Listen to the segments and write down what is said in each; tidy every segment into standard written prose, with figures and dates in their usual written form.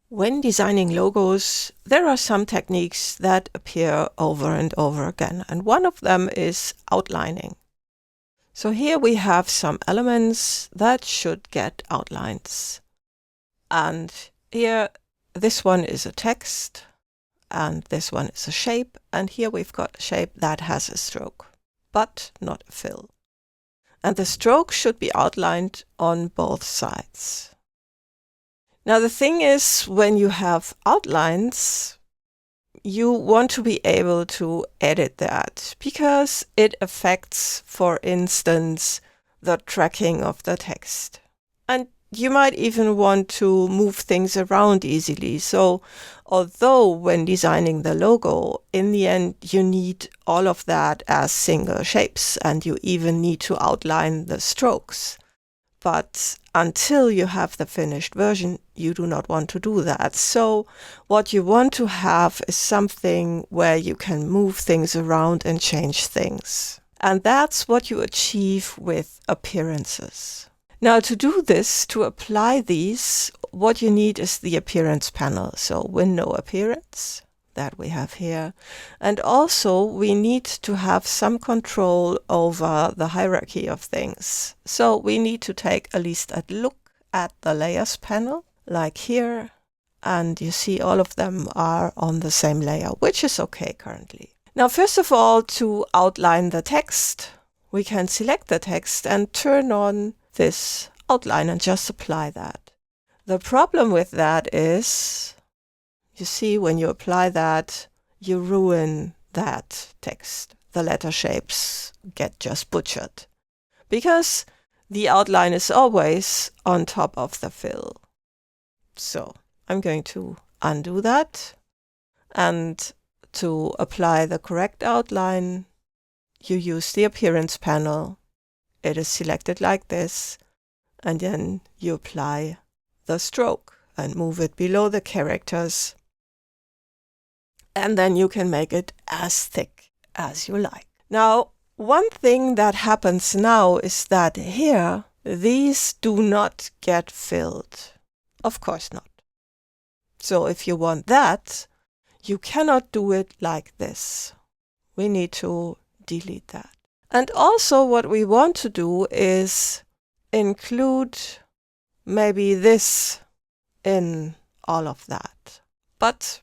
When designing logos, there are some techniques that appear over and over again, and one of them is outlining. So here we have some elements that should get outlines. And here, this one is a text, and this one is a shape, and here we've got a shape that has a stroke, but not a fill. And the stroke should be outlined on both sides. Now the thing is, when you have outlines, you want to be able to edit that because it affects, for instance, the tracking of the text. And you might even want to move things around easily. So although when designing the logo, in the end, you need all of that as single shapes, and you even need to outline the strokes. But until you have the finished version, you do not want to do that. So what you want to have is something where you can move things around and change things. And that's what you achieve with appearances. Now to do this, to apply these, what you need is the appearance panel. So window appearance, that we have here. And also we need to have some control over the hierarchy of things. So we need to take at least a look at the layers panel, like here, and you see all of them are on the same layer, which is okay currently. Now, first of all, to outline the text, we can select the text and turn on this outline and just apply that. The problem with that is, you see, when you apply that, you ruin that text. The letter shapes get just butchered because the outline is always on top of the fill. So I'm going to undo that, and to apply the correct outline, you use the appearance panel. It is selected like this, and then you apply the stroke and move it below the characters. And then you can make it as thick as you like. Now, one thing that happens now is that here, these do not get filled. Of course not. So if you want that, you cannot do it like this. We need to delete that. And also what we want to do is include maybe this in all of that. But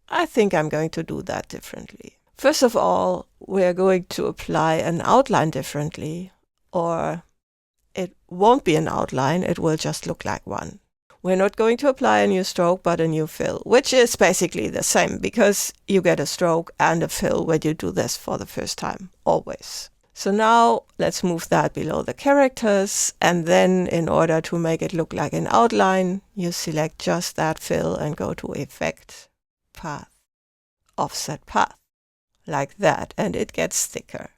I think I'm going to do that differently. First of all, we're going to apply an outline differently, or it won't be an outline, it will just look like one. We're not going to apply a new stroke, but a new fill, which is basically the same because you get a stroke and a fill when you do this for the first time, always. So now let's move that below the characters, and then in order to make it look like an outline, you select just that fill and go to Effect, Path, Offset Path, like that, and it gets thicker.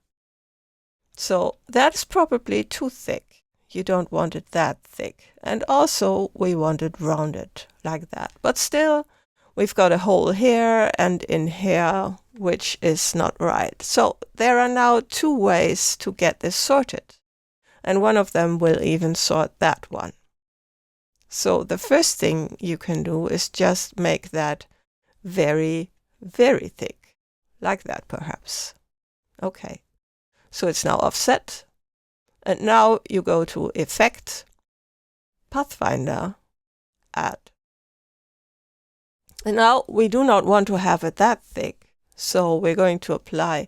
So that's probably too thick. You don't want it that thick. And also we want it rounded like that. But still, we've got a hole here and in here, which is not right. So there are now two ways to get this sorted. And one of them will even sort that one. So the first thing you can do is just make that very, very thick. Like that, perhaps. Okay. So it's now offset. And now you go to Effect, Pathfinder, Add. And now we do not want to have it that thick. So we're going to apply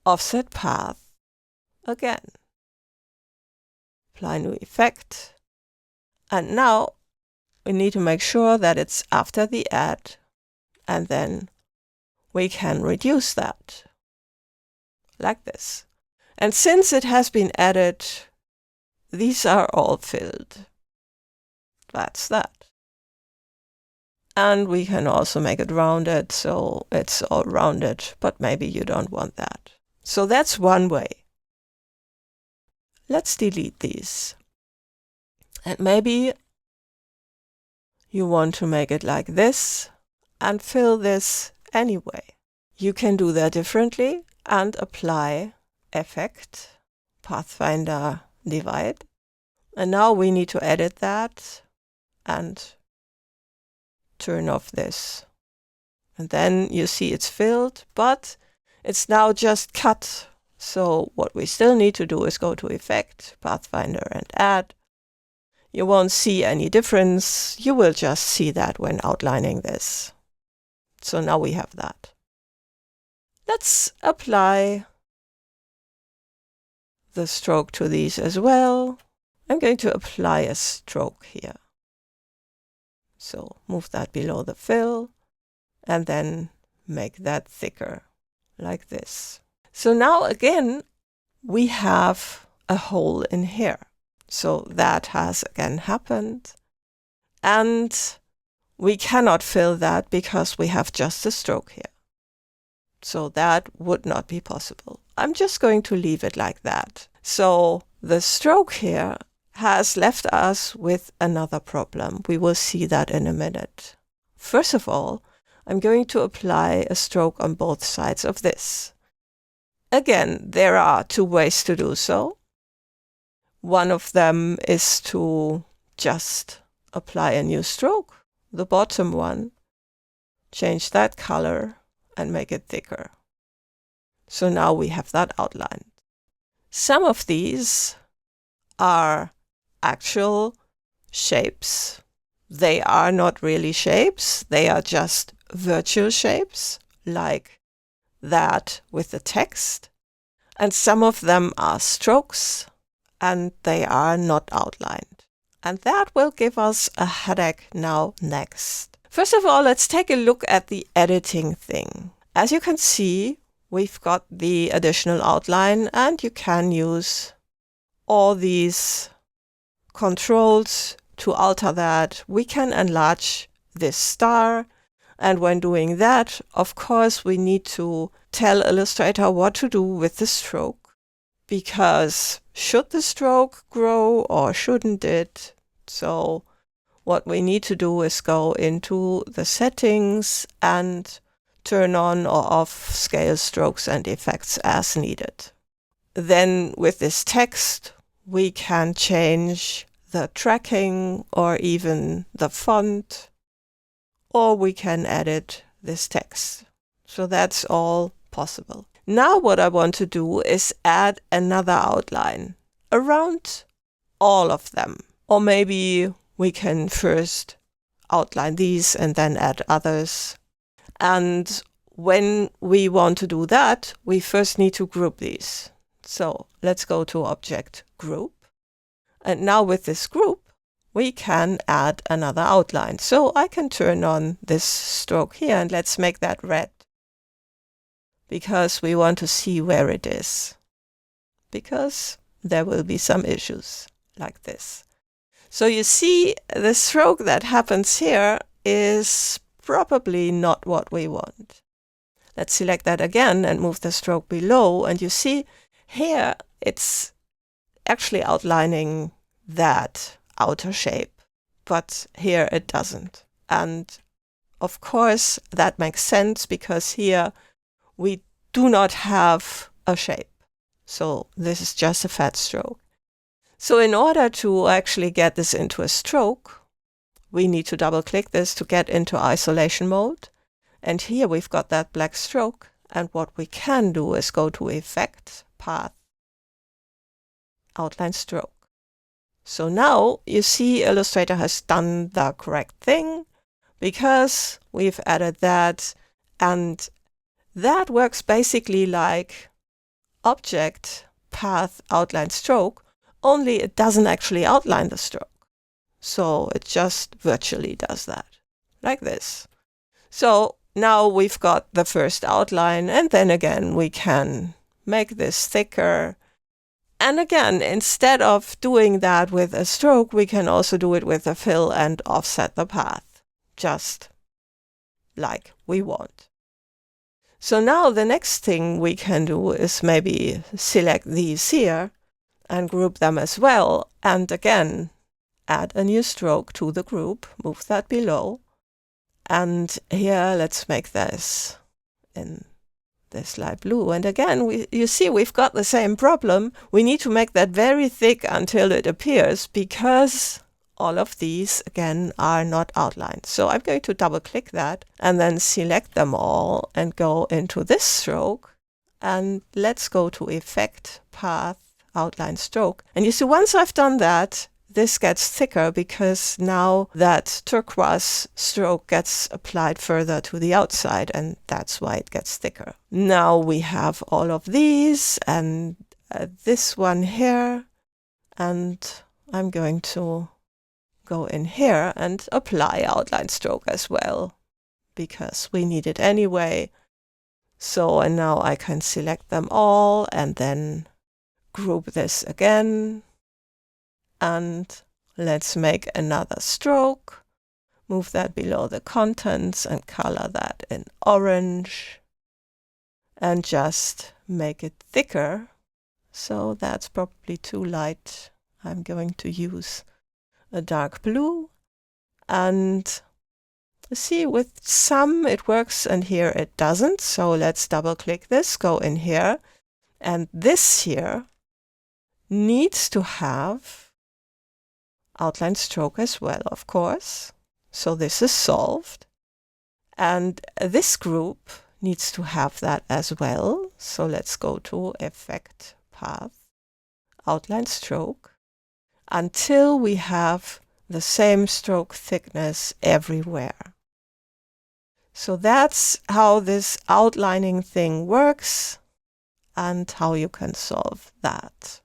Offset Path again. Apply new effect. And now we need to make sure that it's after the add. And then we can reduce that like this. And since it has been added, these are all filled. That's that. And we can also make it rounded, so it's all rounded, but maybe you don't want that. So that's one way. Let's delete these. And maybe you want to make it like this and fill this anyway. You can do that differently and apply Effect, Pathfinder, Divide. And now we need to edit that and turn off this. And then you see it's filled, but it's now just cut. So what we still need to do is go to Effect, Pathfinder, and Add. You won't see any difference. You will just see that when outlining this. So now we have that. Let's apply the stroke to these as well. I'm going to apply a stroke here. So move that below the fill and then make that thicker like this. So now again, we have a hole in here. So that has again happened. And we cannot fill that because we have just a stroke here. So that would not be possible. I'm just going to leave it like that. So the stroke here has left us with another problem. We will see that in a minute. First of all, I'm going to apply a stroke on both sides of this. Again, there are two ways to do so. One of them is to just apply a new stroke, the bottom one, change that color and make it thicker. So now we have that outlined. Some of these are actual shapes. They are not really shapes. They are just virtual shapes, like that with the text. And some of them are strokes, and they are not outlined. And that will give us a headache now next. First of all, let's take a look at the editing thing. As you can see, we've got the additional outline, and you can use all these controls to alter that. We can enlarge this star, and when doing that, of course, we need to tell Illustrator what to do with the stroke, because should the stroke grow or shouldn't it? So what we need to do is go into the settings and turn on or off scale strokes and effects as needed. Then with this text, we can change the tracking or even the font, or we can edit this text. So that's all possible. Now what I want to do is add another outline around all of them. Or maybe we can first outline these and then add others. And when we want to do that, we first need to group these. So let's go to Object Group. And now with this group, we can add another outline. So I can turn on this stroke here and let's make that red, because we want to see where it is, because there will be some issues like this. So you see the stroke that happens here is probably not what we want. Let's select that again and move the stroke below, and you see here it's actually outlining that outer shape, but here it doesn't. And of course that makes sense, because here we do not have a shape. So this is just a fat stroke. So in order to actually get this into a stroke, we need to double click this to get into isolation mode. And here we've got that black stroke. And what we can do is go to Effect, Path, Outline Stroke. So now you see Illustrator has done the correct thing, because we've added that, and that works basically like Object, Path, Outline, Stroke, only it doesn't actually outline the stroke. So it just virtually does that, like this. So now we've got the first outline, and then again we can make this thicker. And again, instead of doing that with a stroke, we can also do it with a fill and offset the path, just like we want. So now the next thing we can do is maybe select these here and group them as well. And again, add a new stroke to the group, move that below. And here, let's make this in this light blue. And again, you see we've got the same problem. We need to make that very thick until it appears, because all of these again are not outlined. So I'm going to double click that and then select them all and go into this stroke. And let's go to Effect, Path, Outline Stroke. And you see, once I've done that, this gets thicker because now that turquoise stroke gets applied further to the outside, and that's why it gets thicker. Now we have all of these and this one here, and I'm going to go in here and apply outline stroke as well because we need it anyway. So, and now I can select them all and then group this again. And let's make another stroke, move that below the contents and color that in orange and just make it thicker. So that's probably too light. I'm going to use a dark blue, and see, with some it works and here it doesn't. So let's double click this, go in here, and this here needs to have outline stroke as well, of course. So this is solved. And this group needs to have that as well. So let's go to Effect, Path, Outline Stroke, until we have the same stroke thickness everywhere. So that's how this outlining thing works and how you can solve that.